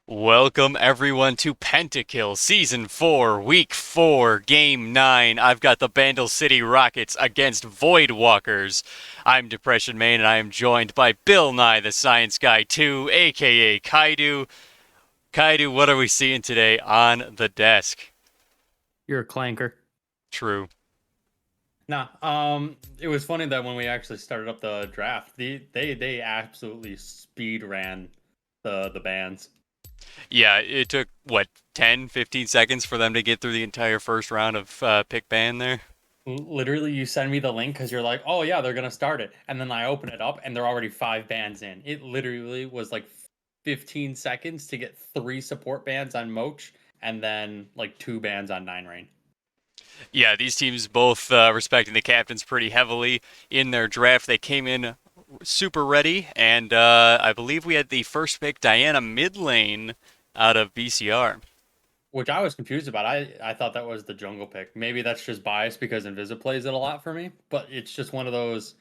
Welcome everyone to Pentakill Season 4, Week 4, Game 9. I've got the Bandle City Rockets against Voidwalkers. I'm DepressionMain and I am joined by Bill Nye the Science Guy 2, aka Kaidou. Kaidou, what are we seeing today on the desk? You're a clanker. True. Nah, it was funny that when we actually started up the draft, they absolutely speed ran the bans. Yeah, it took, what, 10, 15 seconds for them to get through the entire first round of pick band there? Literally, you send me the link because you're like, oh yeah, they're gonna start it, and then I open it up and they're already 5 bans in. It literally was like 15 seconds to get 3 support bans on Moch and then like 2 bans on Nine Rain. Yeah, these teams both respecting the captains pretty heavily in their draft. They came in super ready, and I believe we had the first pick, Diana mid lane, out of BCR. Which I was confused about. I thought that was the jungle pick. Maybe that's just biased because Invisa plays it a lot for me, but it's just one of those.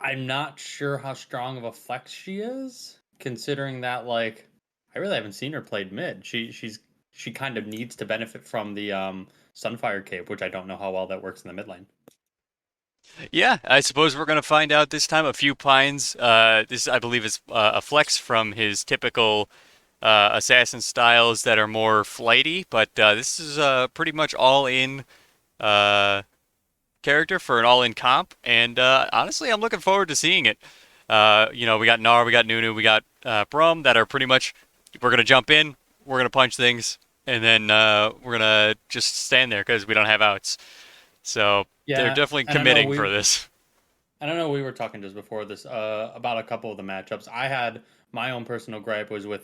I'm not sure how strong of a flex she is, considering that I really haven't seen her played mid. She kind of needs to benefit from the Sunfire cape, which I don't know how well that works in the mid lane. Yeah, I suppose we're going to find out this time. A few pines. This, I believe, is a flex from his typical assassin styles that are more flighty, but this is pretty much all in uh, character for an all in comp, and honestly, I'm looking forward to seeing it. We got Gnar, we got Nunu, we got Brum that are pretty much, we're going to jump in, we're going to punch things, and then we're going to just stand there because we don't have outs. So they're Yeah, definitely and I know committing we for this. I don't know. We were talking just before this about a couple of the matchups. I had my own personal gripe was with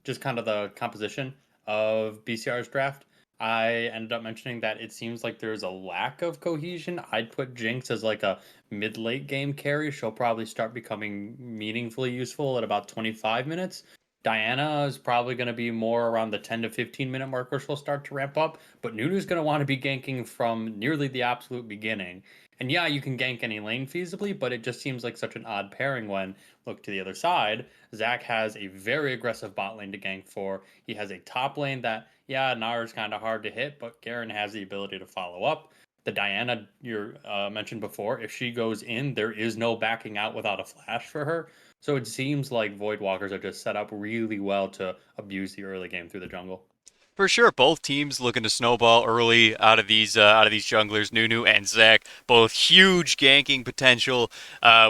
just kind of the composition of BCR's draft. I ended up mentioning that it seems like there's a lack of cohesion. I'd put Jinx as like a mid late game carry. She'll probably start becoming meaningfully useful at about 25 minutes. Diana is probably going to be more around the 10 to 15-minute mark where she'll start to ramp up, but Nunu's going to want to be ganking from nearly the absolute beginning. And yeah, you can gank any lane feasibly, but it just seems like such an odd pairing when, look to the other side, Zach has a very aggressive bot lane to gank for. He has a top lane that, yeah, Gnar is kind of hard to hit, but Garen has the ability to follow up. The Diana you mentioned before, if she goes in, there is no backing out without a flash for her. So it seems like Voidwalkers are just set up really well to abuse the early game through the jungle. For sure, both teams looking to snowball early out of these junglers, Nunu and Zac, both huge ganking potential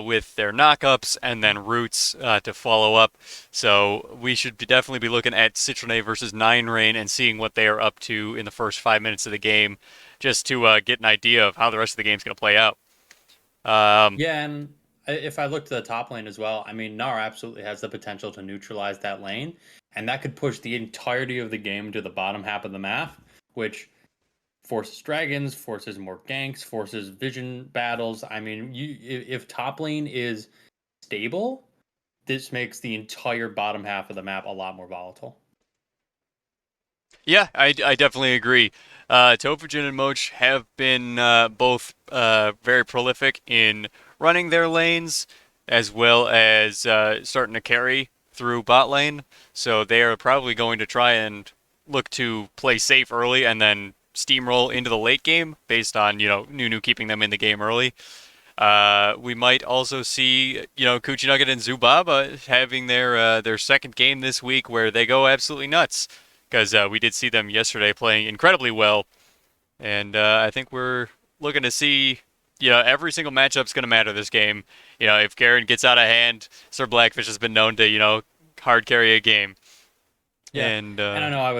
with their knockups and then roots to follow up. So we should definitely be looking at Citrone versus Nine Rain and seeing what they are up to in the first 5 minutes of the game, just to get an idea of how the rest of the game is going to play out. Um, Yeah, and if I look to the top lane as well, I mean, Gnar absolutely has the potential to neutralize that lane, and that could push the entirety of the game to the bottom half of the map, which forces dragons, forces more ganks, forces vision battles. I mean, if top lane is stable, this makes the entire bottom half of the map a lot more volatile. Yeah, I definitely agree. Tophagen and Moch have been both very prolific in running their lanes as well as starting to carry through bot lane. So they are probably going to try and look to play safe early and then steamroll into the late game based on, Nunu keeping them in the game early. We might also see, Kuchi Nugget and Zubaba having their second game this week where they go absolutely nuts because we did see them yesterday playing incredibly well, and I think we're looking to see, every single matchup's going to matter this game. If Garen gets out of hand, Sir Blackfish has been known to, hard carry a game, Yeah, and and I know I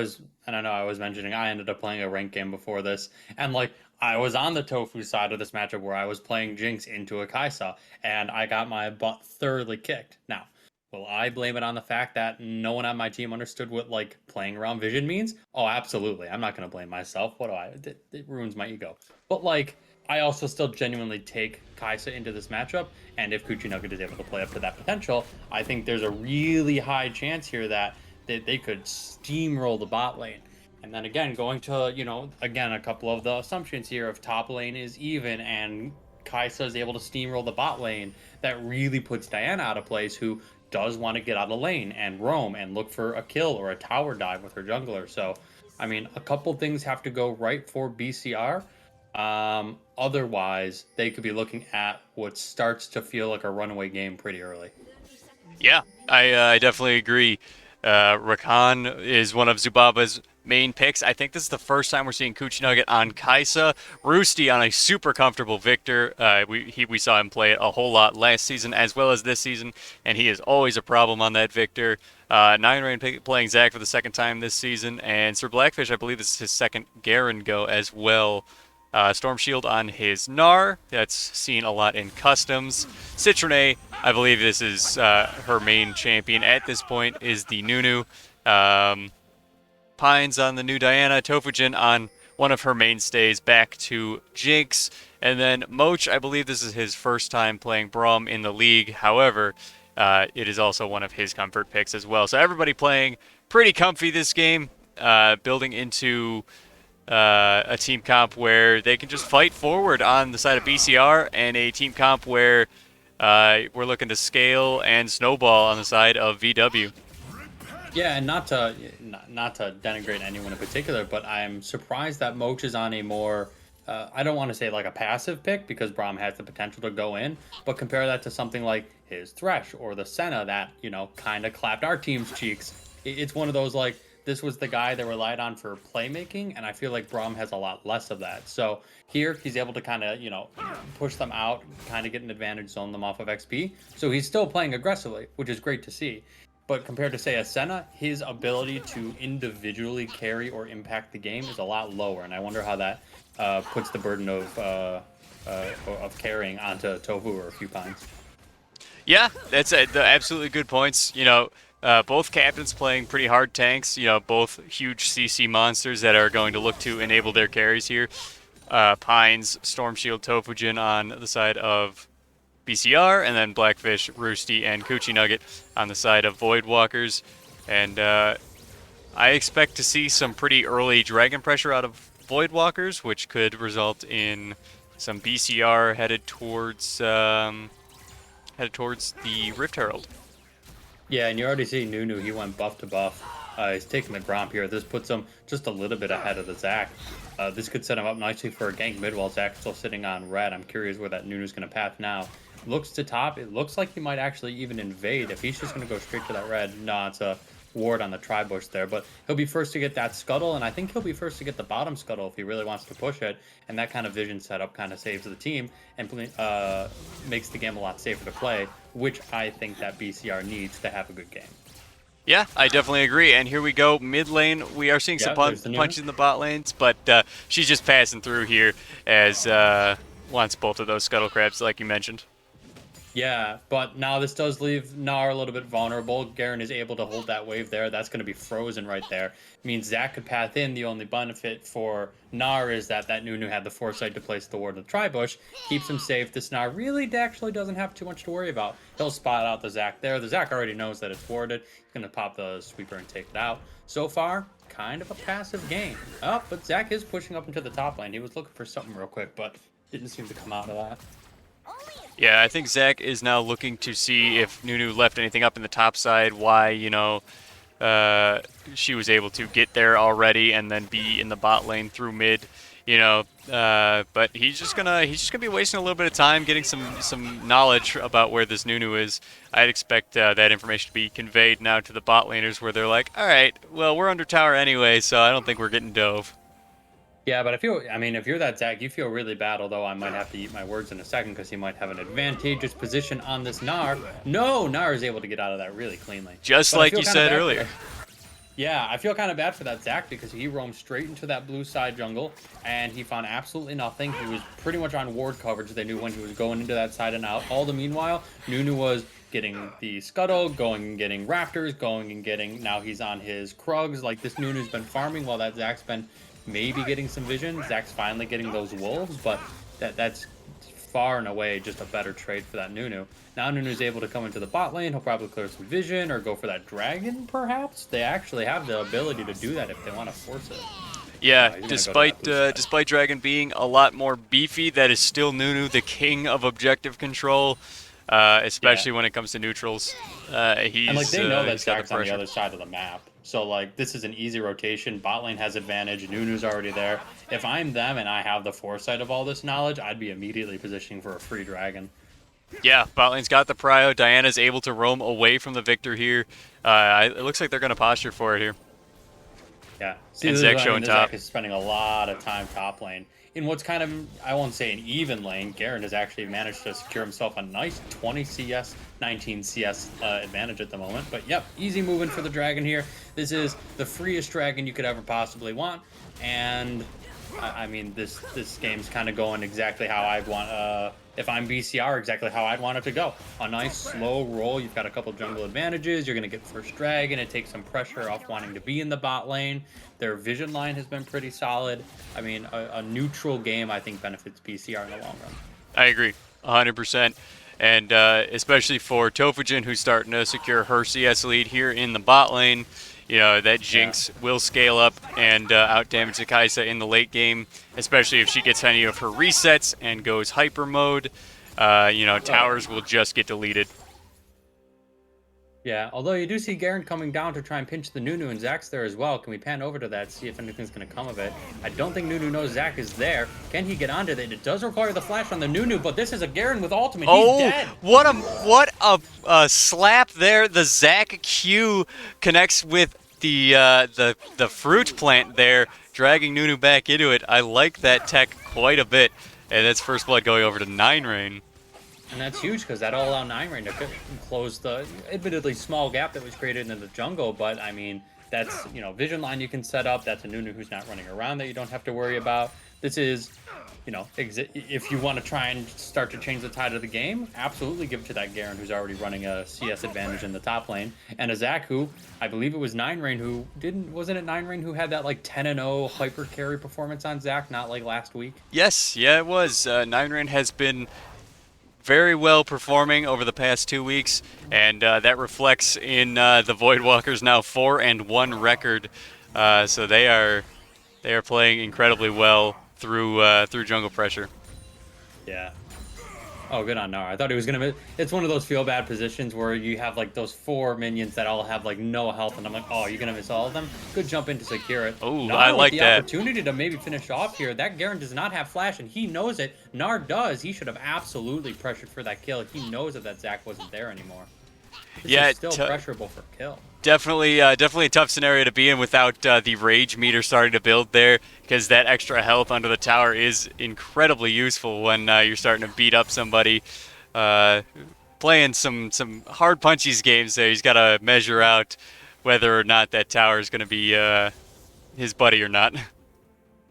was mentioning I ended up playing a ranked game before this, and I was on the Tofu side of this matchup where I was playing Jinx into a Kaisa, and I got my butt thoroughly kicked. Now, will I blame it on the fact that no one on my team understood what playing around vision means? Oh, absolutely. I'm not gonna blame myself. What do I? It ruins my ego. But I also still genuinely take Kaisa into this matchup, and if Kuchi Nugget is able to play up to that potential, I think there's a really high chance here that they could steamroll the bot lane. And then again, going to, again, a couple of the assumptions here of top lane is even and Kaisa is able to steamroll the bot lane, that really puts Diana out of place, who does want to get out of lane and roam and look for a kill or a tower dive with her jungler. So, I mean, a couple things have to go right for BCR. Otherwise, they could be looking at what starts to feel like a runaway game pretty early. Yeah, I definitely agree. Rakan is one of Zubaba's main picks. I think this is the first time we're seeing Coochie Nugget on Kaisa. Roosty on a super comfortable Victor. We saw him play it a whole lot last season as well as this season, and he is always a problem on that Victor. Nine Rain playing Zac for the second time this season, and Sir Blackfish, I believe this is his second Garen go as well. Storm Shield on his Gnar. That's seen a lot in customs. Citrine, I believe this is her main champion at this point, is the Nunu. Pines on the new Diana. Tofujin on one of her mainstays, back to Jinx. And then Moch, I believe this is his first time playing Braum in the league. However, it is also one of his comfort picks as well. So everybody playing pretty comfy this game, building into a team comp where they can just fight forward on the side of BCR, and a team comp where we're looking to scale and snowball on the side of VW. Yeah, and not to denigrate anyone in particular, but I'm surprised that Moch is on a more I don't want to say like a passive pick because Braum has the potential to go in, but compare that to something like his Thresh or the Senna that, you know, kind of clapped our team's cheeks. It's one of those like this was the guy they relied on for playmaking, and I feel like Braum has a lot less of that. So here he's able to kind of, you know, push them out, kind of get an advantage, zone them off of XP. So he's still playing aggressively, which is great to see. But compared to, say, a Senna, his ability to individually carry or impact the game is a lot lower, and I wonder how that puts the burden of carrying onto Tofu or a few Pines. Yeah, that's the absolutely good points. You know, both captains playing pretty hard tanks. You know, both huge CC monsters that are going to look to enable their carries here. Pines, Storm Shield, Tofujin on the side of BCR, and then Blackfish, Roosty, and Coochie Nugget on the side of Voidwalkers. And I expect to see some pretty early dragon pressure out of Voidwalkers, which could result in some BCR headed towards the Rift Herald. Yeah, and you already see Nunu, he went buff to buff. He's taking the Gromp here. This puts him just a little bit ahead of the Zac. This could set him up nicely for a gank mid while Zac's still sitting on red. I'm curious where that Nunu's going to path now. Looks to top. It looks like he might actually even invade. If he's just going to go straight to that red, no, it's a ward on the tri-bush there. But he'll be first to get that scuttle, and I think he'll be first to get the bottom scuttle if he really wants to push it. And that kind of vision setup kind of saves the team and makes the game a lot safer to play, which I think that BCR needs to have a good game. Yeah, I definitely agree. And here we go, mid lane. We are seeing some punches in the bot lanes, but she's just passing through here as wants both of those scuttle crabs, like you mentioned. Yeah, but now this does leave Gnar a little bit vulnerable. Garen is able to hold that wave there. That's going to be frozen right there. It means Zac could path in. The only benefit for Gnar is that Nunu had the foresight to place the ward in the tri-bush. Keeps him safe. This Gnar really actually doesn't have too much to worry about. He'll spot out the Zac there. The Zac already knows that it's warded. He's going to pop the sweeper and take it out. So far, kind of a passive game. Oh, but Zac is pushing up into the top lane. He was looking for something real quick, but didn't seem to come out of that. Yeah, I think Zac is now looking to see if Nunu left anything up in the top side, why, you know, she was able to get there already and then be in the bot lane through mid, you know, but he's just gonna be wasting a little bit of time getting some knowledge about where this Nunu is. I'd expect that information to be conveyed now to the bot laners where they're like, all right, well, we're under tower anyway, so I don't think we're getting dove. Yeah, but I mean, if you're that Zac, you feel really bad, although I might have to eat my words in a second because he might have an advantageous position on this Gnar. No, Gnar is able to get out of that really cleanly. Just like you said earlier. Yeah, I feel kind of bad for that Zac because he roamed straight into that blue side jungle and he found absolutely nothing. He was pretty much on ward coverage. They knew when he was going into that side and out. All the meanwhile, Nunu was getting the scuttle, going and getting raptors, going and getting, now he's on his Krugs. Like this Nunu's been farming while that Zac's been maybe getting some vision. Zac's finally getting those wolves, but that's far and away just a better trade for that Nunu. Now Nunu's able to come into the bot lane. He'll probably clear some vision or go for that dragon, perhaps. They actually have the ability to do that if they want to force it. Yeah, despite Dragon being a lot more beefy, that is still Nunu, the king of objective control. especially when it comes to neutrals. And like they know that He's got the Zach's on the pressure. other side of the map. So like this is an easy rotation. Bot lane has advantage. Nunu's already there. If I'm them and I have the foresight of all this knowledge, I'd be immediately positioning for a free dragon. Yeah, bot lane's got the prio. Diana's able to roam away from the Victor here. It looks like they're going to posture for it here. Yeah. See, And this is, Zach I mean, showing this top. Zach is spending a lot of time top lane. In what's kind of, I won't say an even lane, Garen has actually managed to secure himself a nice 20 CS, 19 CS advantage at the moment. But yep, easy moving for the dragon here. This is the freest dragon you could ever possibly want. And I mean, this game's kind of going exactly how I'd want, if I'm BCR, exactly how I'd want it to go. A nice slow roll. You've got a couple jungle advantages. You're going to get first dragon. It takes some pressure off wanting to be in the bot lane. Their vision line has been pretty solid. I mean, a neutral game, I think, benefits BCR in the long run. I agree, 100%. And especially for Tofujin, who's starting to secure her CS lead here in the bot lane. You know, that Jinx will scale up and outdamage the Kai'Sa in the late game, especially if she gets any of her resets and goes hyper mode. You know, towers will just get deleted. Yeah, although you do see Garen coming down to try and pinch the Nunu, and Zach's there as well. Can we pan over to that, see if anything's going to come of it? I don't think Nunu knows Zach is there. Can he get onto that? It does require the flash on the Nunu, but this is a Garen with ultimate. He's dead. What a slap there. The Zach Q connects with the fruit plant there, dragging Nunu back into it. I like that tech quite a bit, and that's first blood going over to 9 Rain. And that's huge because that'll allow 9 Rain to close the admittedly small gap that was created in the jungle. But I mean, that's, you know, vision line you can set up. That's a Nunu who's not running around that you don't have to worry about. This is, you know, if you want to try and start to change the tide of the game, absolutely give it to that Garen who's already running a CS advantage in the top lane. And a Zach who, I believe it was 9 Rain who wasn't it 9 Rain who had that like 10-0 hyper carry performance on Zach, not like last week? Yes, yeah, it was. 9 Rain has been very well performing over the past 2 weeks, and that reflects in the Voidwalkers now 4-1 record. So they are playing incredibly well through jungle pressure. Yeah. Oh, good on Nara. I thought he was gonna miss. It's one of those feel bad positions where you have like those 4 minions that all have like no health, and I'm like, oh, you're gonna miss all of them. Good jump in to secure it. Oh, Nara I like with the that. opportunity to maybe finish off here. That Garen does not have flash, and he knows it. Nar does. He should have absolutely pressured for that kill. He knows that Zach wasn't there anymore. This is still pressurable for kill. Definitely a tough scenario to be in without the rage meter starting to build there, because that extra health under the tower is incredibly useful when you're starting to beat up somebody. Playing some hard punchies games there, he's got to measure out whether or not that tower is going to be his buddy or not.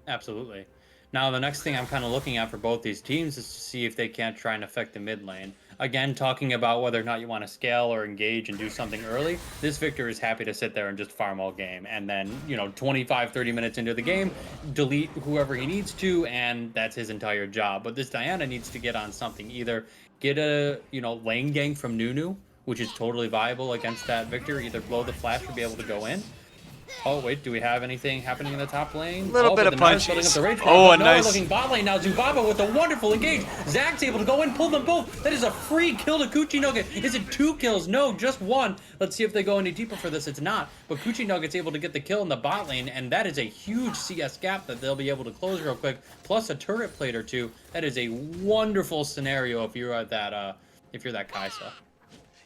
Absolutely. Now, the next thing I'm kind of looking at for both these teams is to see if they can't try and affect the mid lane. Again, talking about whether or not you want to scale or engage and do something early, this Victor is happy to sit there and just farm all game. And then, you know, 25, 30 minutes into the game, delete whoever he needs to, and that's his entire job. But this Diana needs to get on something. Either get a, you know, lane gank from Nunu, which is totally viable against that Victor. Either blow the flash or be able to go in. Oh, wait, do we have anything happening in the top lane? Little bit of punches. Oh, a nice looking bot lane now. Zubaba with a wonderful engage. Zach's able to go in, pull them both. That is a free kill to Kuchi Nugget. Is it 2 kills? No, just 1. Let's see if they go any deeper for this. It's not. But Kuchi Nugget's able to get the kill in the bot lane, and that is a huge CS gap that they'll be able to close real quick. Plus a turret plate or 2. That is a wonderful scenario if you're at that Kai'Sa.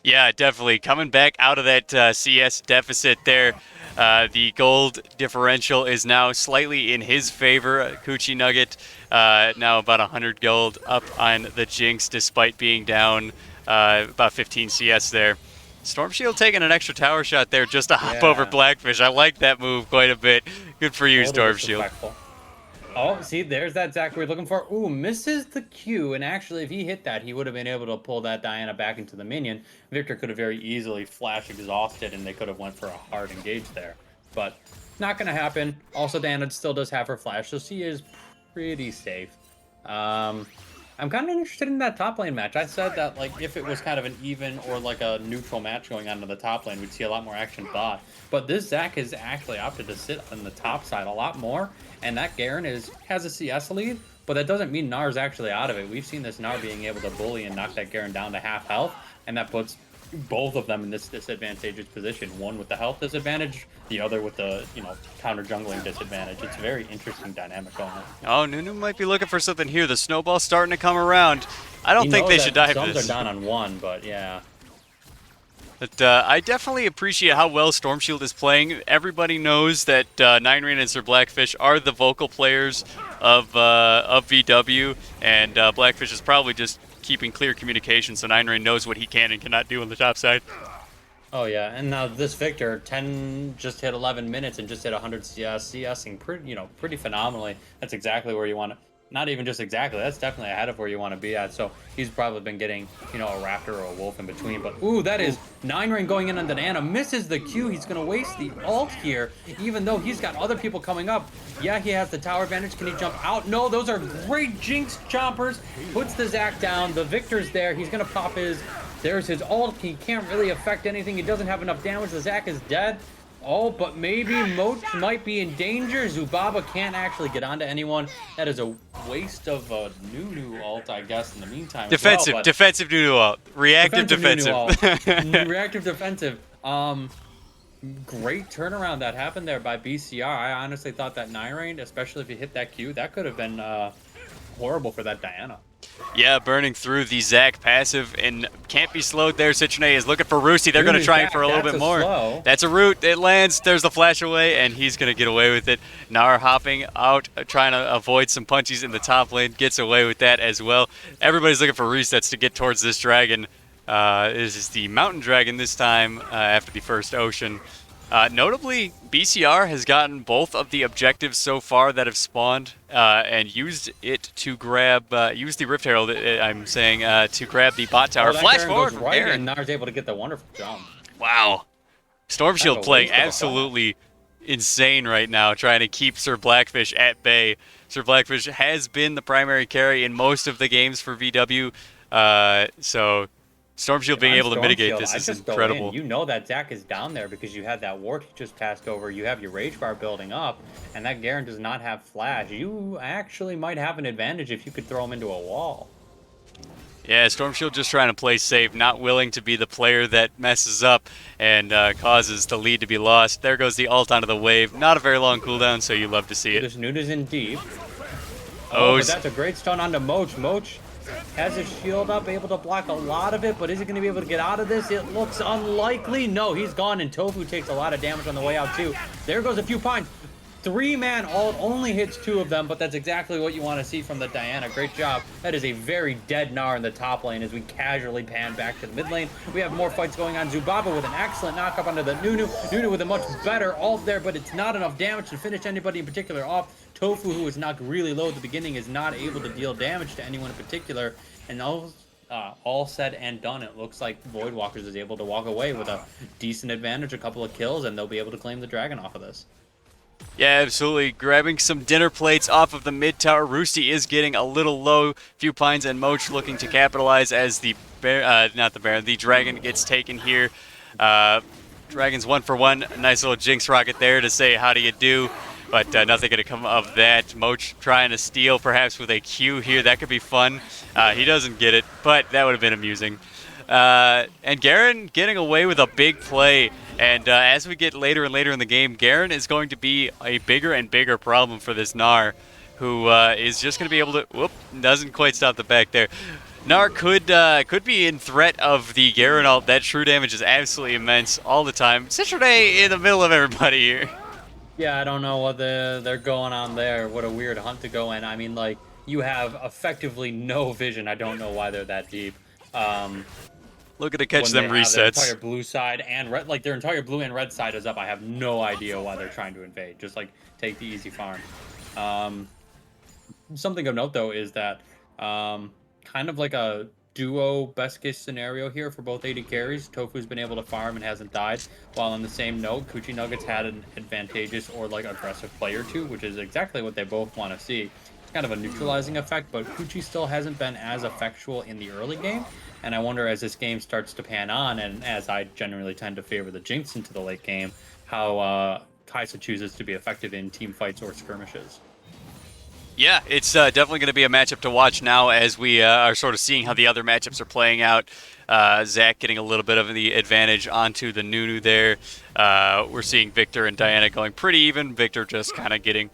Yeah, definitely. Coming back out of that CS deficit there, the gold differential is now slightly in his favor. Kuchi Nugget now about 100 gold up on the Jinx despite being down about 15 CS there. Storm Shield taking an extra tower shot there just to hop over Blackfish. I like that move quite a bit. Good for you, Storm Shield. Oh, see, there's that Zach we're looking for. Ooh, misses the Q, and actually, if he hit that, he would have been able to pull that Diana back into the minion. Victor could have very easily flash exhausted, and they could have went for a hard engage there. But not going to happen. Also, Diana still does have her flash, so she is pretty safe. I'm kind of interested in that top lane match. I said that, like, if it was kind of an even or, like, a neutral match going on in the top lane, we'd see a lot more action bot. But this Zach has actually opted to sit on the top side a lot more, and that Garen has a CS lead, but that doesn't mean Gnar's actually out of it. We've seen this Gnar being able to bully and knock that Garen down to half health, and that puts both of them in this disadvantageous position. One with the health disadvantage, the other with the, counter jungling disadvantage. It's a very interesting dynamic going on. Oh, Nunu might be looking for something here. The snowball's starting to come around. I don't think they should dive Some this. are down on one, but yeah. But I definitely appreciate how well Stormshield is playing. Everybody knows that Nine Rain and Sir Blackfish are the vocal players of VW, and Blackfish is probably just keeping clear communication so Nine Rain knows what he can and cannot do on the top side. Oh yeah, and now this Victor, just hit 11 minutes and just hit 100 CSing pretty phenomenally. That's exactly where you want to. Not even just exactly. That's definitely ahead of where you want to be at. So he's probably been getting, a raptor or a wolf in between. But ooh, that is Nine Rain going in on Diana. Misses the Q. He's gonna waste the ult here, even though he's got other people coming up. Yeah, he has the tower advantage. Can he jump out? No, those are great Jinx chompers. Puts the Zac down. The Victor's there. He's gonna pop his. There's his ult. He can't really affect anything. He doesn't have enough damage. The Zac is dead. Oh, but maybe Moch might be in danger. Zubaba can't actually get onto anyone. That is a waste of a Nunu ult, I guess, in the meantime. Defensive, defensive Nunu ult. Reactive defensive. Reactive defensive. Great turnaround that happened there by BCR. I honestly thought that Nine Rain, especially if you hit that Q, that could have been horrible for that Diana. Yeah, burning through the Zac passive and can't be slowed there. Citrine is looking for Roosty. They're going to try for a little bit more. Slow. That's a root. It lands. There's the flash away, and he's going to get away with it. Gnar hopping out, trying to avoid some punches in the top lane. Gets away with that as well. Everybody's looking for resets to get towards this dragon. This is the mountain dragon this time after the first ocean. Notably, BCR has gotten both of the objectives so far that have spawned and used it to grab, used the Rift Herald, I'm saying, to grab the bot tower. Flash forward from Aaron. And Gnar's able to get the wonderful jump. Wow. Stormshield playing absolutely insane right now, trying to keep Sir Blackfish at bay. Sir Blackfish has been the primary carry in most of the games for VW, so Stormshield being able to mitigate this is incredible. You know that Zac is down there because you had that ward he just passed over. You have your Rage Bar building up, and that Garen does not have Flash. You actually might have an advantage if you could throw him into a wall. Yeah, Stormshield just trying to play safe, not willing to be the player that messes up and causes the lead to be lost. There goes the ult onto the wave. Not a very long cooldown, so you love to see it. This Nuda's in deep. Oh, but that's a great stun onto Moch. Moch has his shield up, able to block a lot of it, but is he going to be able to get out of this? It looks unlikely. No, he's gone, and Tofu takes a lot of damage on the way out, too. There goes a few pines. 3-man ult only hits 2 of them, but that's exactly what you want to see from the Diana. Great job. That is a very dead Gnar in the top lane as we casually pan back to the mid lane. We have more fights going on. Zubaba with an excellent knockup onto the Nunu. Nunu with a much better ult there, but it's not enough damage to finish anybody in particular off. Tofu, who was knocked really low at the beginning, is not able to deal damage to anyone in particular. And all said and done, it looks like Voidwalkers is able to walk away with a decent advantage, a couple of kills, and they'll be able to claim the dragon off of this. Yeah, absolutely. Grabbing some dinner plates off of the mid tower. Roosty is getting a little low. Few Pines and Moch looking to capitalize as the the dragon gets taken here. Dragon's 1 for 1. Nice little Jinx rocket there to say how do you do. But nothing going to come of that. Moch trying to steal perhaps with a Q here. That could be fun. He doesn't get it, but that would have been amusing. And Garen getting away with a big play. And as we get later and later in the game, Garen is going to be a bigger and bigger problem for this Gnar, who is just going to be able to... Whoop, doesn't quite stop the back there. Gnar could be in threat of the Garen ult. That true damage is absolutely immense all the time. Citrine in the middle of everybody here. Yeah, I don't know what they're going on there. What a weird hunt to go in. I mean, like, you have effectively no vision. I don't know why they're that deep. Looking to catch them resets. Their entire blue side and red, like their entire blue and red side is up. I have no idea why they're trying to invade. Just like take the easy farm. Something of note though is that kind of like a duo best case scenario here for both AD carries. Tofu's been able to farm and hasn't died. While on the same note, Coochie Nuggets had an advantageous or like aggressive play or two, which is exactly what they both want to see. It's kind of a neutralizing effect, but Coochie still hasn't been as effectual in the early game. And I wonder as this game starts to pan on, and as I generally tend to favor the Jinx into the late game, how Kai'Sa chooses to be effective in team fights or skirmishes. Yeah, it's definitely going to be a matchup to watch now as we are sort of seeing how the other matchups are playing out. Zach getting a little bit of the advantage onto the Nunu there. We're seeing Victor and Diana going pretty even. Victor just kind of getting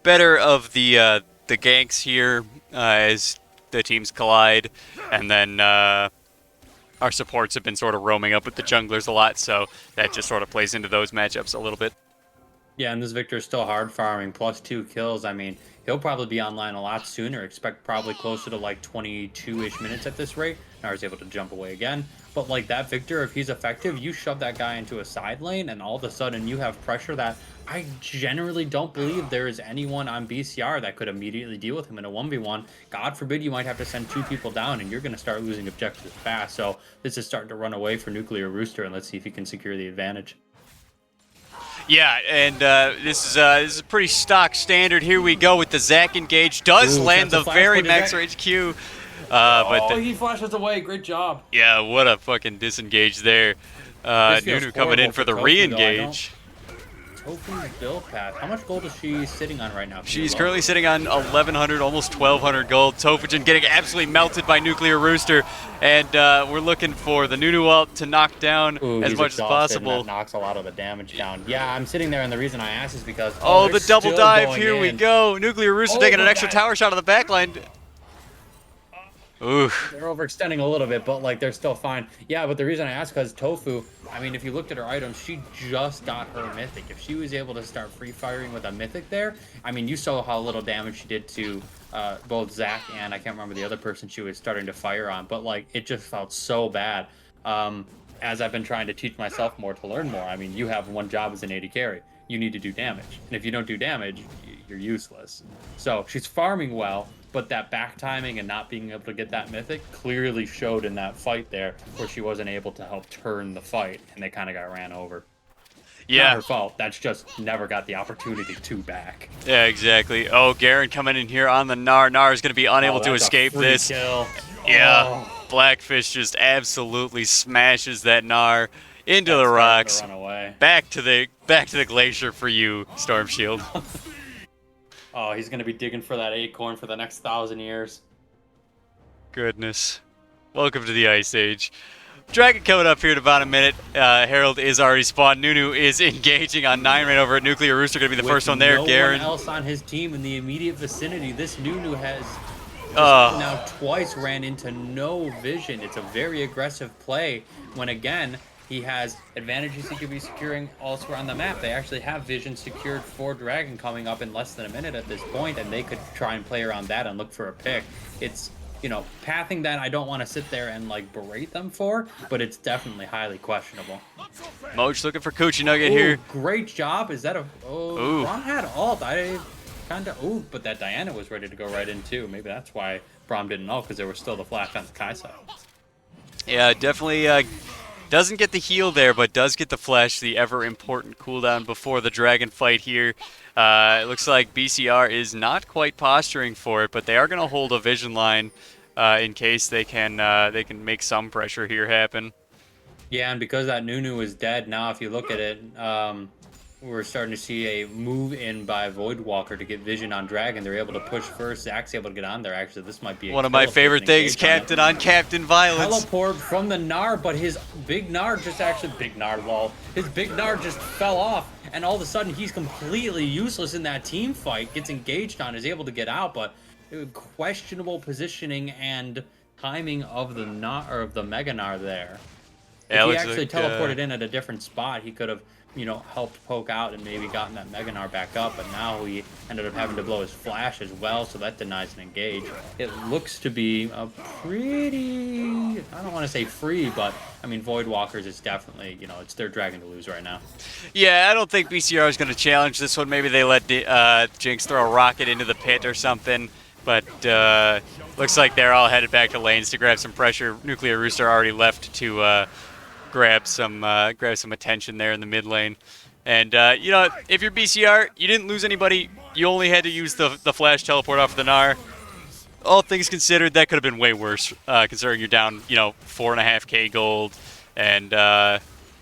better of the ganks here as the teams collide, and then our supports have been sort of roaming up with the junglers a lot, so that just sort of plays into those matchups a little bit. Yeah, and this Victor's still hard farming, plus 2 kills. I mean, he'll probably be online a lot sooner. Expect probably closer to like 22-ish minutes at this rate. Naru's able to jump away again. But like that Victor, if he's effective, you shove that guy into a side lane, and all of a sudden you have pressure that I generally don't believe there is anyone on BCR that could immediately deal with him in a 1v1. God forbid you might have to send 2 people down, and you're going to start losing objectives fast. So this is starting to run away for Nuclear Rooster, and let's see if he can secure the advantage. Yeah, and this is a pretty stock standard. Here we go with the Zac engage. Does land the very max range Q. But he flashes away. Great job. Yeah, what a fucking disengage there. Nunu coming in for the re-engage. Tofu's build path. How much gold is she sitting on right now? She's currently sitting on 1,100, almost 1,200 gold. Tofujin getting absolutely melted by Nuclear Rooster, and we're looking for the Nunu ult to knock down as much as possible. That knocks a lot of the damage down. Yeah, I'm sitting there, and the reason I asked is because oh the double dive! Here we go. Nuclear Rooster taking an extra tower shot on the backline. Ooh. They're overextending a little bit, but like they're still fine. Yeah, but the reason I asked because Tofu, I mean, if you looked at her items, she just got her mythic. If she was able to start free firing with a mythic there, I mean, you saw how little damage she did to both Zach and I can't remember the other person she was starting to fire on, but like it just felt so bad. As I've been trying to teach myself more to learn more, I mean, you have one job as an AD carry. You need to do damage, and if you don't do damage, you're useless. So she's farming well, but that back timing and not being able to get that mythic clearly showed in that fight there where she wasn't able to help turn the fight, and they kind of got ran over. Yeah. Not her fault. That's just never got the opportunity to back. Yeah, exactly. Oh, Garen coming in here on the Gnar. Gnar is going to be unable to escape this. Kill. Yeah. Oh. Blackfish just absolutely smashes that Gnar into the rocks. Run away. Back to the glacier for you, Storm Shield. Oh, he's gonna be digging for that acorn for the next 1,000 years. Goodness. Welcome to the Ice Age. Dragon coming up here in about a minute. Herald is already spawned. Nunu is engaging on 9 right over at Nuclear Rooster. Going to be the first one there. No Garen. one else on his team in the immediate vicinity. This Nunu has now twice ran into no vision. It's a very aggressive play when, again, he has advantages he could be securing elsewhere on the map. They actually have vision secured for Dragon coming up in less than a minute at this point, and they could try and play around that and look for a pick. It's, you know, pathing that I don't want to sit there and like berate them for, but it's definitely highly questionable. Moch looking for Coochie Nugget here. Great job. Is that a... Oh, Braum had ult. I kind of... Oh, but that Diana was ready to go right in too. Maybe that's why Braum didn't ult, because there was still the flash on the Kai side. Yeah, definitely... doesn't get the heal there, but does get the flash, the ever-important cooldown before the dragon fight here. It looks like BCR is not quite posturing for it, but they are going to hold a vision line in case they can make some pressure here happen. Yeah, and because that Nunu is dead now, if you look at it, we're starting to see a move in by Voidwalker to get vision on Dragon. They're able to push first. Zach's able to get on there. Actually, this might be one of my favorite things, Captain on Captain Violence. Teleport from the Gnar, but his big Gnar just actually... Big Gnar, lol. His big Gnar just fell off, and all of a sudden he's completely useless in that team fight. Gets engaged on, is able to get out, but questionable positioning and timing of the Gnar, or of the Mega Gnar there. Yeah, if he actually teleported in at a different spot, he could have, you know, helped poke out and maybe gotten that Mega Gnar back up, but now he ended up having to blow his flash as well, so that denies an engage. It looks to be a pretty, I don't want to say free, but I mean, Voidwalkers is definitely, you know, it's their dragon to lose right now. Yeah, I don't think BCR is going to challenge this one. Maybe they let Jinx throw a rocket into the pit or something, but looks like they're all headed back to lanes to grab some pressure. Nuclear Rooster already left to grab some attention there in the mid lane. And you know, if you're BCR, you didn't lose anybody. You only had to use the flash teleport off the Gnar. All things considered, that could have been way worse, considering you're down, you know, 4.5k gold, and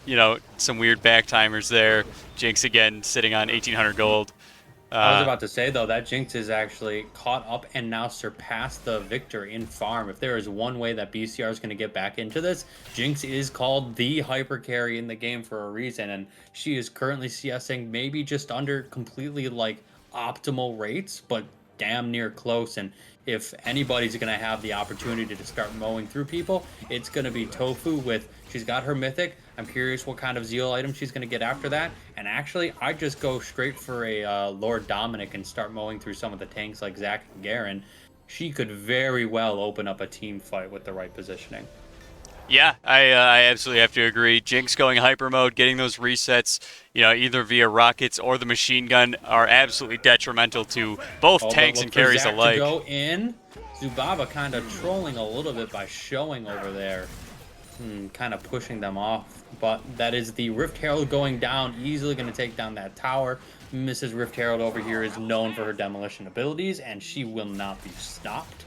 you know, some weird back timers there. Jinx again sitting on 1,800 gold. I was about to say though that Jinx is actually caught up and now surpassed the victor in farm. If there is one way that BCR is going to get back into this, Jinx is called the hyper carry in the game for a reason, and she is currently CSing maybe just under completely like optimal rates, but damn near close. And if anybody's going to have the opportunity to start mowing through people, it's going to be Tofu with, she's got her mythic. I'm curious what kind of Zeal item she's going to get after that. And actually, I'd just go straight for a Lord Dominic and start mowing through some of the tanks like Zac and Garen. She could very well open up a team fight with the right positioning. Yeah, I absolutely have to agree. Jinx going hyper mode, getting those resets, either via rockets or the machine gun, are absolutely detrimental to both tanks and carries alike. To go in, Zubaba kind of trolling a little bit by showing over there, kind of pushing them off. But that is the Rift Herald going down, easily going to take down that tower. Mrs. Rift Herald over here is known for her demolition abilities, and she will not be stopped.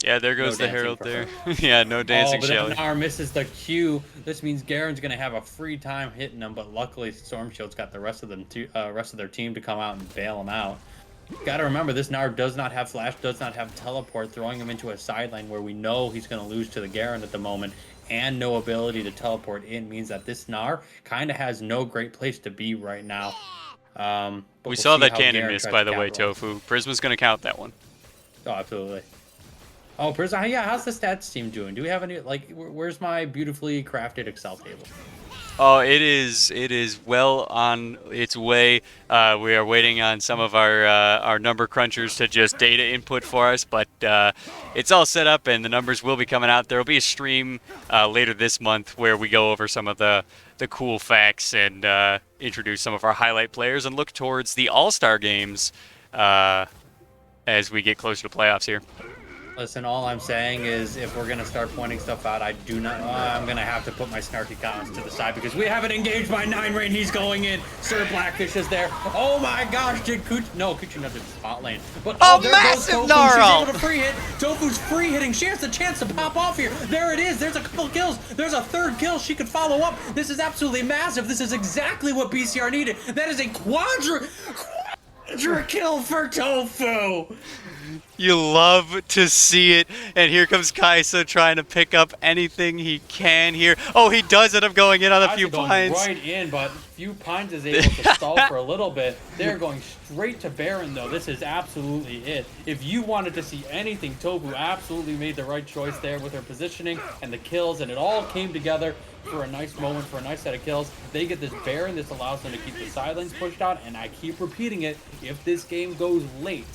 Yeah, there goes the Herald there. Yeah, no dancing, Shelly. But if Gnar misses the Q, this means Garen's going to have a free time hitting him, but luckily Storm Shield's got the rest of their team to come out and bail him out. Got to remember, this Gnar does not have Flash, does not have Teleport, throwing him into a side lane where we know he's going to lose to the Garen at the moment, and no ability to teleport in means that this Gnar kind of has no great place to be right now. We saw that cannon miss, by the way, Tofu. Prisma's going to count that one. Oh, absolutely. Oh, Prisma, yeah, how's the stats team doing? Do we have any, like, where's my beautifully crafted Excel table? Oh, it is well on its way. We are waiting on some of our number crunchers to just data input for us, but it's all set up and the numbers will be coming out. There will be a stream later this month where we go over some of the cool facts and introduce some of our highlight players and look towards the All-Star games as we get closer to playoffs here. Listen, all I'm saying is if we're going to start pointing stuff out, I do not... I'm going to have to put my snarky comments to the side because we haven't engaged by 9 Rain. He's going in. Sir Blackfish is there. Oh my gosh, did Kuchi... No, Kuchi not did spot lane. But there massive goes Tofu. Gnarl! She's able to free hit. Tofu's free hitting. She has the chance to pop off here. There it is. There's a couple kills. There's a third kill. She could follow up. This is absolutely massive. This is exactly what BCR needed. That is a quadra kill for Tofu. You love to see it. And here comes Kaisa trying to pick up anything he can here. Oh, he does end up going in on a few pines. Right in, but few pines is able to stall for a little bit. They're going straight to Baron, though. This is absolutely it. If you wanted to see anything, Tofu absolutely made the right choice there with her positioning and the kills, and it all came together for a nice moment, for a nice set of kills. They get this Baron. This allows them to keep the side lanes pushed out, and I keep repeating it. If this game goes late,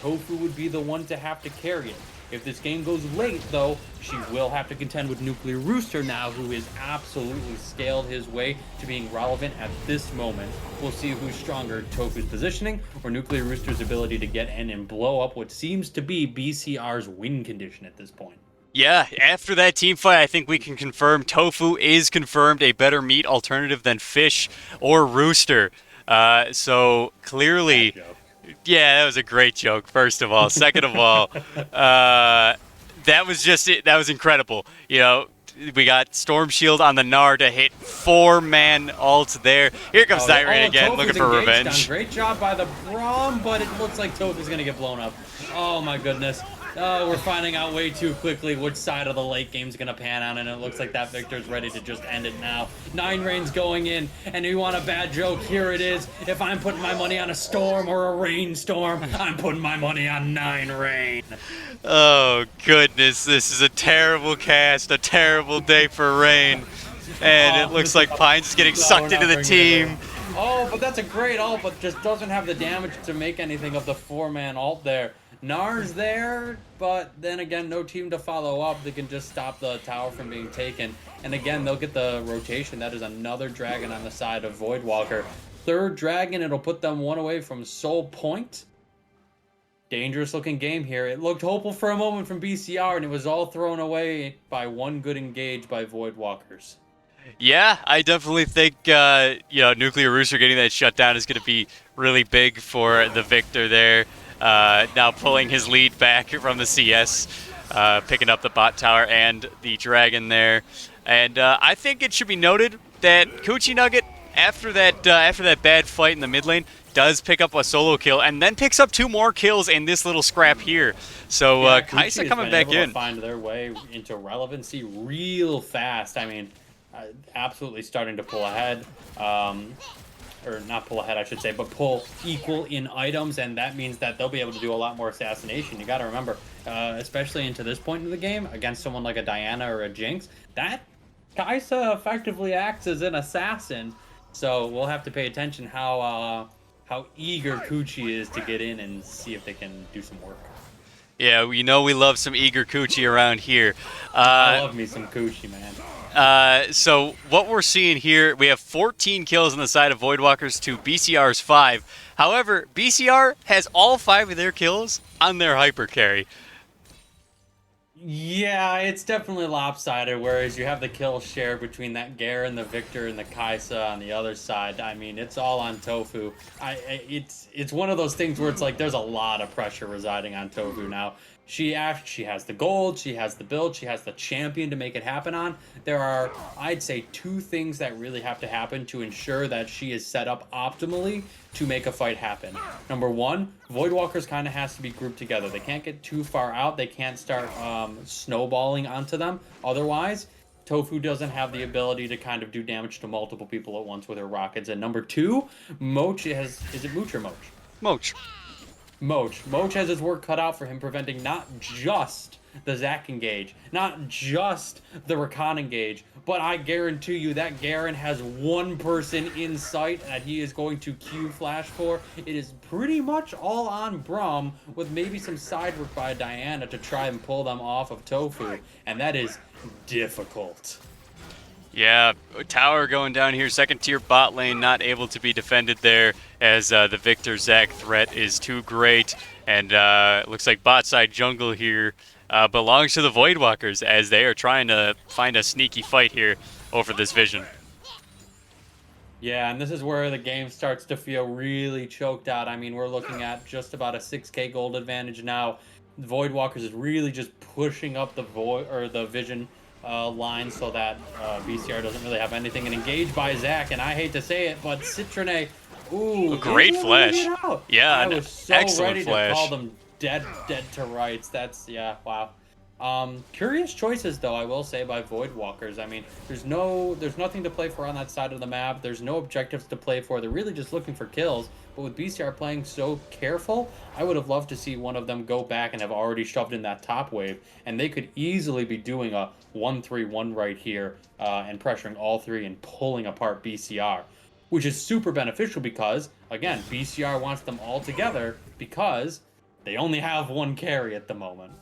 Tofu would be the one to have to carry it. If this game goes late, though, she will have to contend with Nuclear Rooster now, who is absolutely scaled his way to being relevant at this moment. We'll see who's stronger, Tofu's positioning or Nuclear Rooster's ability to get in and blow up what seems to be BCR's win condition at this point. Yeah, after that team fight, I think we can confirm Tofu is confirmed a better meat alternative than fish or rooster. So clearly... Yeah, that was a great joke, first of all. Second of all, that was just it. That was incredible. You know, we got Storm Shield on the Gnar to hit 4-man ults there. Here comes Siren again, looking for revenge. Great job by the Braum, but it looks like Tofu's going to get blown up. Oh, my goodness. Oh, we're finding out way too quickly which side of the late game's going to pan out, and it looks like that Victor's ready to just end it now. 9 Rain's going in, and you want a bad joke, here it is. If I'm putting my money on a Storm or a Rainstorm, I'm putting my money on 9 Rain. Oh, goodness, this is a terrible cast, a terrible day for Rain. And it looks like Pines is getting sucked into the team. Oh, but that's a great ult, but just doesn't have the damage to make anything of the 4-man ult there. Gnar's there, but then again, no team to follow up. They can just stop the tower from being taken. And again, they'll get the rotation. That is another dragon on the side of Voidwalker. Third dragon, it'll put them one away from Soul Point. Dangerous looking game here. It looked hopeful for a moment from BCR, and it was all thrown away by one good engage by Voidwalkers. Yeah, I definitely think, Nuclear Rooster getting that shutdown is going to be really big for the Victor there. Now pulling his lead back from the CS, picking up the bot tower and the dragon there. And I think it should be noted that Coochie Nugget after that bad fight in the mid lane, does pick up a solo kill and then picks up 2 more kills in this little scrap here. So Yeah, Kai'Sa Gucci has coming been back able to in. find their way into relevancy real fast. I mean, absolutely starting to pull ahead. Or not pull ahead, I should say, but pull equal in items, and that means that they'll be able to do a lot more assassination. You got to remember, especially into this point in the game, against someone like a Diana or a Jinx, that Kaisa effectively acts as an assassin. So we'll have to pay attention how eager Kuchi is to get in and see if they can do some work. Yeah, we know we love some eager coochie around here. I love me some Kuchi, man. So what we're seeing here, we have 14 kills on the side of Voidwalkers to BCR's 5. However, BCR has all 5 of their kills on their hyper carry. Yeah, it's definitely lopsided, whereas you have the kill share between that Garen, the Victor, and the Kaisa on the other side. I mean, it's all on Tofu. It's one of those things where it's like there's a lot of pressure residing on Tofu now. She has the gold, she has the build, she has the champion to make it happen on. There are, I'd say, 2 things that really have to happen to ensure that she is set up optimally to make a fight happen. Number 1, Voidwalkers kind of has to be grouped together. They can't get too far out. They can't start snowballing onto them. Otherwise, Tofu doesn't have the ability to kind of do damage to multiple people at once with her rockets. And number 2, Moch has, is it Mooch or Moch? Moch. Moch has his work cut out for him, preventing not just the Zac engage, not just the Rakan engage, but I guarantee you that Garen has one person in sight that he is going to Q flash for. It is pretty much all on Braum, with maybe some side work by Diana to try and pull them off of Tofu, and that is difficult. Yeah, tower going down here, 2nd tier bot lane, not able to be defended there as the Victor Zac threat is too great. And looks like bot side jungle here belongs to the Voidwalkers as they are trying to find a sneaky fight here over this vision. Yeah, and this is where the game starts to feel really choked out. I mean, we're looking at just about a 6k gold advantage now. Voidwalkers is really just pushing up the vision line so that BCR doesn't really have anything, and engaged by Zac, and I hate to say it, but Citrone, ooh, Great flash. Yeah, I was so excellent ready flash. to call them dead to rights. That's, yeah, wow. Curious choices, though, I will say, by Voidwalkers. I mean, there's nothing to play for on that side of the map. There's no objectives to play for. They're really just looking for kills. But with BCR playing so careful, I would have loved to see one of them go back and have already shoved in that top wave. And they could easily be doing a 1-3-1 right here and pressuring all 3 and pulling apart BCR. Which is super beneficial because, again, BCR wants them all together because they only have 1 carry at the moment.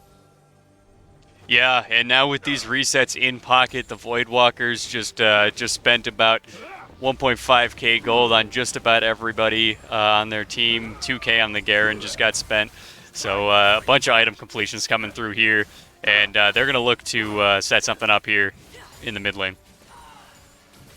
Yeah, and now with these resets in pocket, the Voidwalkers just spent about 1.5k gold on just about everybody on their team. 2k on the Garen just got spent. So a bunch of item completions coming through here, and they're going to look to set something up here in the mid lane.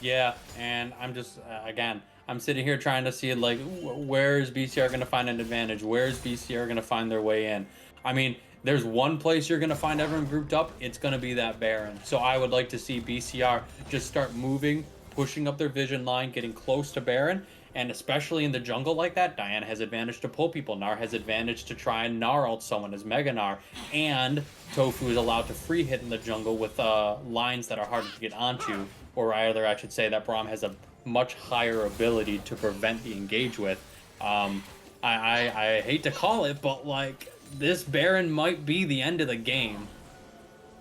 Yeah, and I'm just, again, I'm sitting here trying to see, like, where is BCR going to find an advantage? Where is BCR going to find their way in? I mean, there's one place you're going to find everyone grouped up, it's going to be that Baron. So I would like to see BCR just start moving, pushing up their vision line, getting close to Baron, and especially in the jungle like that, Diana has advantage to pull people, Gnar has advantage to try and Gnar ult someone as Mega Gnar, and Tofu is allowed to free hit in the jungle with lines that are harder to get onto, or rather I should say that Braum has a much higher ability to prevent the engage with. I hate to call it, but like, this Baron might be the end of the game.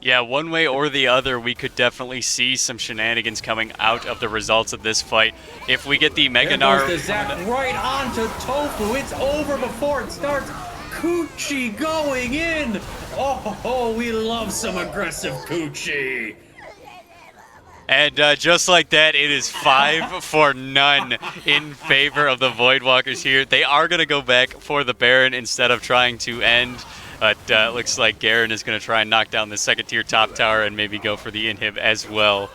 Yeah, one way or the other, we could definitely see some shenanigans coming out of the results of this fight. If we get the Mega Gnar... There goes the Zac right onto Tofu. It's over before it starts. Coochie going in. Oh, we love some aggressive Coochie. And just like that, it is 5 for none in favor of the Voidwalkers here. They are going to go back for the Baron instead of trying to end. But looks like Garen is going to try and knock down the 2nd tier top tower and maybe go for the inhib as well.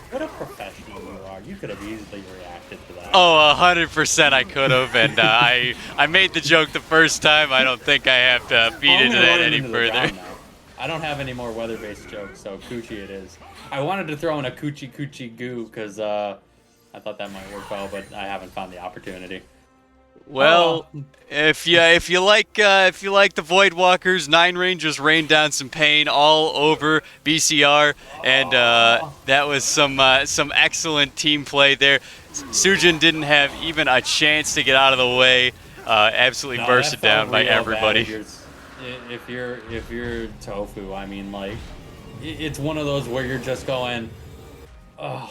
What a professional you are. You could have easily reacted to that. Oh, 100% I could have. And I made the joke the first time. I don't think I have to feed into that any further. I don't have any more weather-based jokes, so Coochie it is. I wanted to throw in a Coochie Coochie Goo because I thought that might work well, but I haven't found the opportunity. Well, if you like the Voidwalkers, Nine Rangers rained down some pain all over BCR, and that was some excellent team play there. Sujin didn't have even a chance to get out of the way. Absolutely No, that bursted felt down by real bad. everybody. If you're Tofu, I mean, like, it's one of those where you're just going, oh,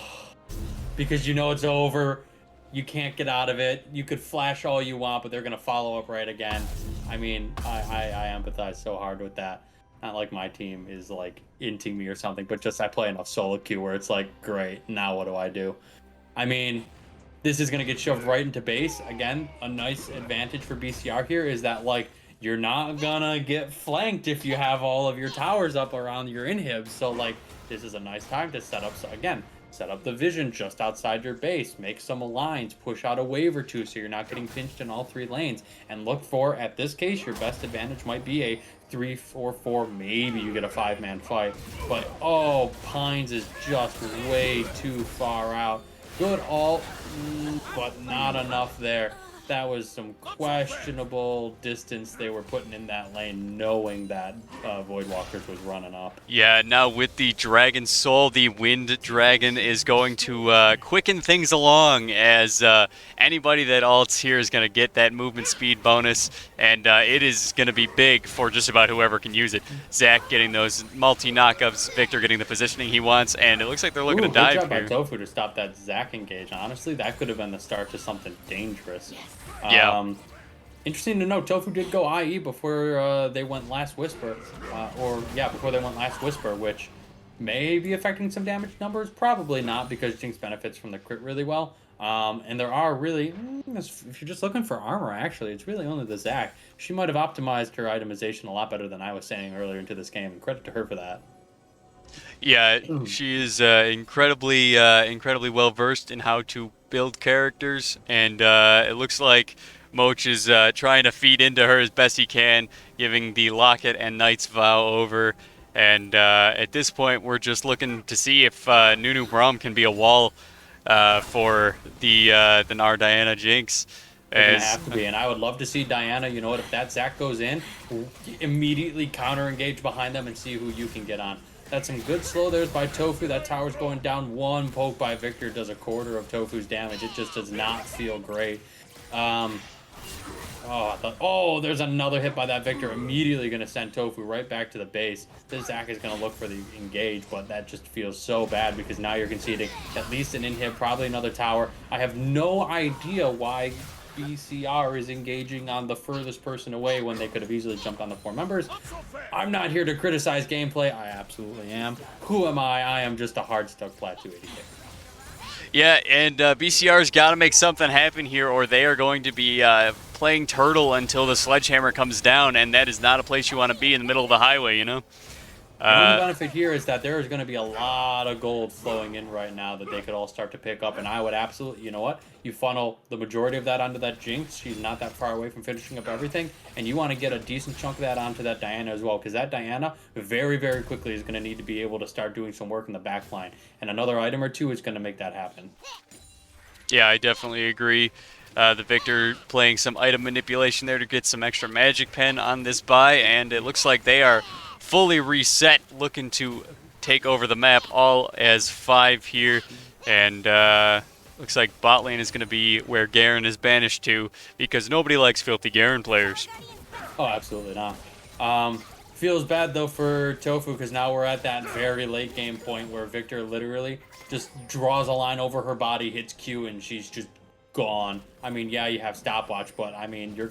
because you know it's over. You can't get out of it. You could flash all you want, but they're gonna follow up right again. I mean, I empathize so hard with that. Not like my team is like inting me or something, but just I play enough solo queue where it's like, great, now what do I do? I mean, this is going to get shoved right into base. Again, a nice advantage for BCR here is that, like, you're not going to get flanked if you have all of your towers up around your inhibs. So, like, this is a nice time to set up, so again, set up the vision just outside your base, make some aligns, push out a wave or two so you're not getting pinched in all 3 lanes, and look for, at this case, your best advantage might be a 3-4-4, maybe you get a 5-man fight. But, oh, Pines is just way too far out. Good ult, but not enough there. That was some questionable distance they were putting in that lane, knowing that Voidwalkers was running up. Yeah, now with the Dragon Soul, the Wind Dragon is going to quicken things along, as anybody that ults here is going to get that movement speed bonus, and it is going to be big for just about whoever can use it. Zach getting those multi-knockups, Victor getting the positioning he wants, and it looks like they're looking to dive good job here. by Tofu to stop that Zach engage. Honestly, that could have been the start to something dangerous. Yeah. Interesting to note, Tofu did go IE before they went Last Whisper, before they went Last Whisper, which may be affecting some damage numbers. Probably not, because Jinx benefits from the crit really well. And there are really, if you're just looking for armor, actually, it's really only the Zac. She might have optimized her itemization a lot better than I was saying earlier into this game, and credit to her for that. Yeah, she is incredibly well versed in how to build characters, and it looks like Moch is trying to feed into her as best he can, giving the Locket and Knight's Vow over. And at this point, we're just looking to see if Nunu Braum can be a wall for the Nar Diana Jinx. They're gonna have to be, and I would love to see Diana. You know what? If that Zac goes in, immediately counter engage behind them and see who you can get on. That's some good slow there's by Tofu. That tower's going down. One poke by Victor does a quarter of Tofu's damage. It just does not feel great. There's another hit by that Victor. Immediately going to send Tofu right back to the base. This Zac is going to look for the engage, but that just feels so bad because now you're conceding at least an inhib, probably another tower. I have no idea why BCR is engaging on the furthest person away when they could have easily jumped on the 4 members. I'm not here to criticize gameplay. I absolutely am. Who am I? I am just a hard-stuck flat 280 hit. Yeah, and BCR's got to make something happen here, or they are going to be playing turtle until the sledgehammer comes down, and that is not a place you want to be in the middle of the highway, you know? The only benefit here is that there is going to be a lot of gold flowing in right now that they could all start to pick up, and I would absolutely, you know what? You funnel the majority of that onto that Jinx. She's not that far away from finishing up everything, and you want to get a decent chunk of that onto that Diana as well, because that Diana very, very quickly is going to need to be able to start doing some work in the back line, and another item or two is going to make that happen. Yeah, I definitely agree. The Victor playing some item manipulation there to get some extra magic pen on this buy, and it looks like they are fully reset, looking to take over the map all as 5 here, and looks like bot lane is going to be where Garen is banished to, because nobody likes filthy Garen players. Oh, absolutely not. Feels bad though for Tofu, because now we're at that very late game point where Victor literally just draws a line over her body, hits Q, and she's just gone. I mean, yeah, you have stopwatch, but I mean, she's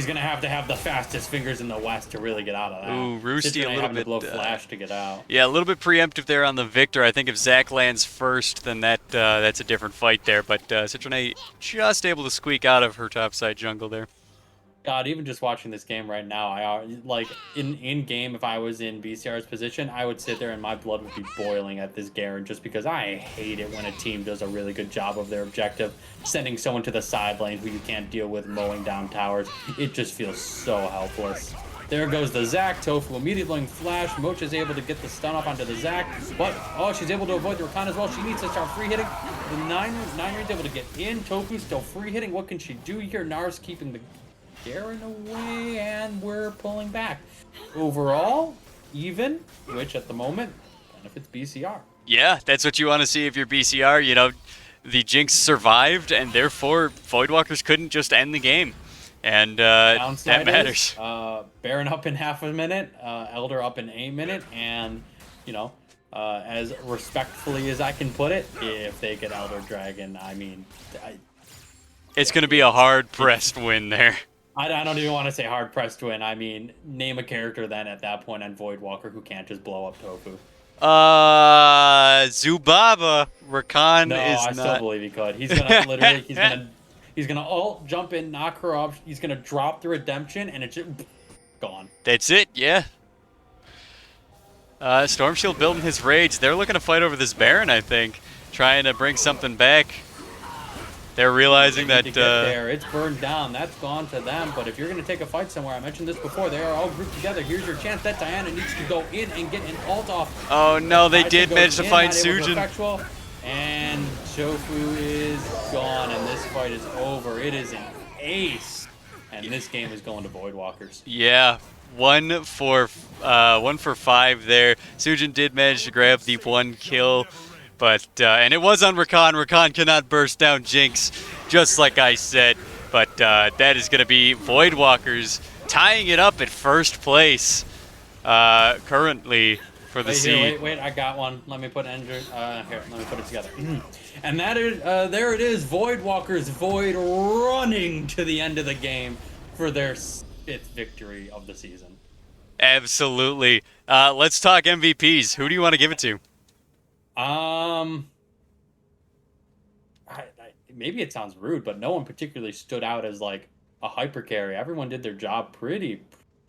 gonna have to have the fastest fingers in the West to really get out of that. Ooh, Roosty a little bit. To blow flash to get out. Yeah, a little bit preemptive there on the Victor. I think if Zac lands first, then that's a different fight there. But Citroën just able to squeak out of her topside jungle there. God, even just watching this game right now, like in game, if I was in BCR's position, I would sit there and my blood would be boiling at this Garen, just because I hate it when a team does a really good job of their objective, sending someone to the side lane who you can't deal with, mowing down towers. It just feels so helpless. There goes the Zac. Tofu immediately flash. Moch is able to get the stun up onto the Zac, but she's able to avoid the Rakan as well. She needs to start free hitting. The nine Rain's able to get in. Tofu still free hitting. What can she do here? Nars keeping the Garen away, and we're pulling back. Overall, even, which at the moment benefits BCR. Yeah, that's what you want to see if you're BCR. You know, the Jinx survived, and therefore Voidwalkers couldn't just end the game. And that Downside matters. is Baron up in half a minute, Elder up in a minute, and you know, as respectfully as I can put it, if they get Elder Dragon, I mean, It's going to be a hard-pressed win there. I don't even want to say hard pressed to win. I mean, name a character then at that point on Voidwalker who can't just blow up Tofu. Zubaba. Rakan No, is I not. still believe he could. He's gonna literally, he's gonna ult, jump in, knock her off. He's gonna drop the redemption, and it's just gone. That's it, yeah. Storm Shield building his rage. They're looking to fight over this Baron, I think. Trying to bring something back. They're realizing that... To get there. It's burned down. That's gone to them. But if you're going to take a fight somewhere, I mentioned this before, they are all grouped together. Here's your chance. That Diana needs to go in and get an ult off. Oh no, they did manage to find Sujin. And Tofu is gone, and this fight is over. It is an ace. And this game is going to Voidwalkers. Yeah, 1 for 5 there. Sujin did manage to grab the 1 kill, but and it was on Rakan. Rakan cannot burst down Jinx, just like I said. But that is going to be Voidwalkers tying it up at first place currently for the seed. Wait, I got one. Let me put here, let me put it together. And that is, there it is, Voidwalkers Void running to the end of the game for their 5th victory of the season. Absolutely. Let's talk MVPs. Who do you want to give it to? Maybe it sounds rude, but no one particularly stood out as like a hyper carry. Everyone did their job pretty,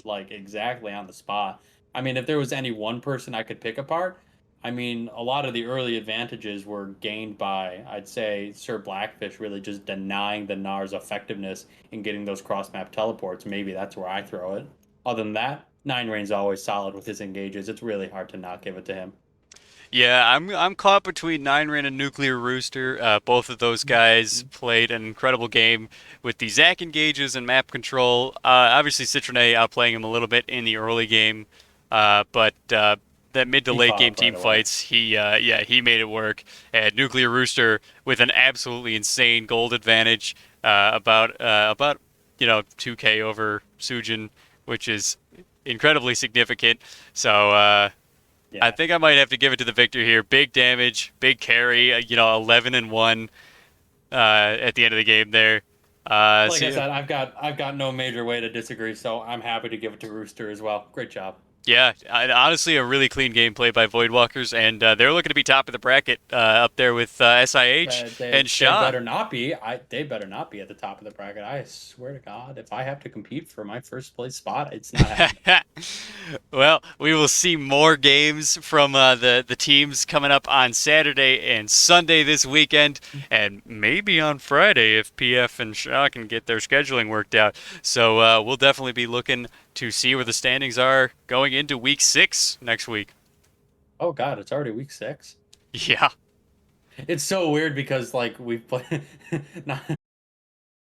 like, exactly on the spot. I mean, if there was any one person I could pick apart, I mean, a lot of the early advantages were gained by, I'd say, Sir Blackfish really just denying the Nar's effectiveness in getting those cross-map teleports. Maybe that's where I throw it. Other than that, Nine Rain's always solid with his engages. It's really hard to not give it to him. Yeah, I'm caught between Nine Rain and Nuclear Rooster. Both of those guys played an incredible game with the Zac engages and map control. Obviously, Citronet outplaying him a little bit in the early game, but that mid to late game team fights, he made it work. And Nuclear Rooster with an absolutely insane gold advantage, about 2K over Sujin, which is incredibly significant. So. Yeah. I think I might have to give it to the victor here. Big damage, big carry. 11-1 at the end of the game there. I said, I've got no major way to disagree, so I'm happy to give it to Rooster as well. Great job. Yeah, honestly, a really clean gameplay by Voidwalkers, and they're looking to be top of the bracket up there with SIH and Shaw. They better not be. They better not be at the top of the bracket. I swear to God, if I have to compete for my first place spot, it's not happening. Well, we will see more games from the teams coming up on Saturday and Sunday this weekend, and maybe on Friday if PF and Shaw can get their scheduling worked out. So we'll definitely be looking to see where the standings are going into week 6 next week. Oh God, it's already week 6. Yeah. It's so weird because like we've played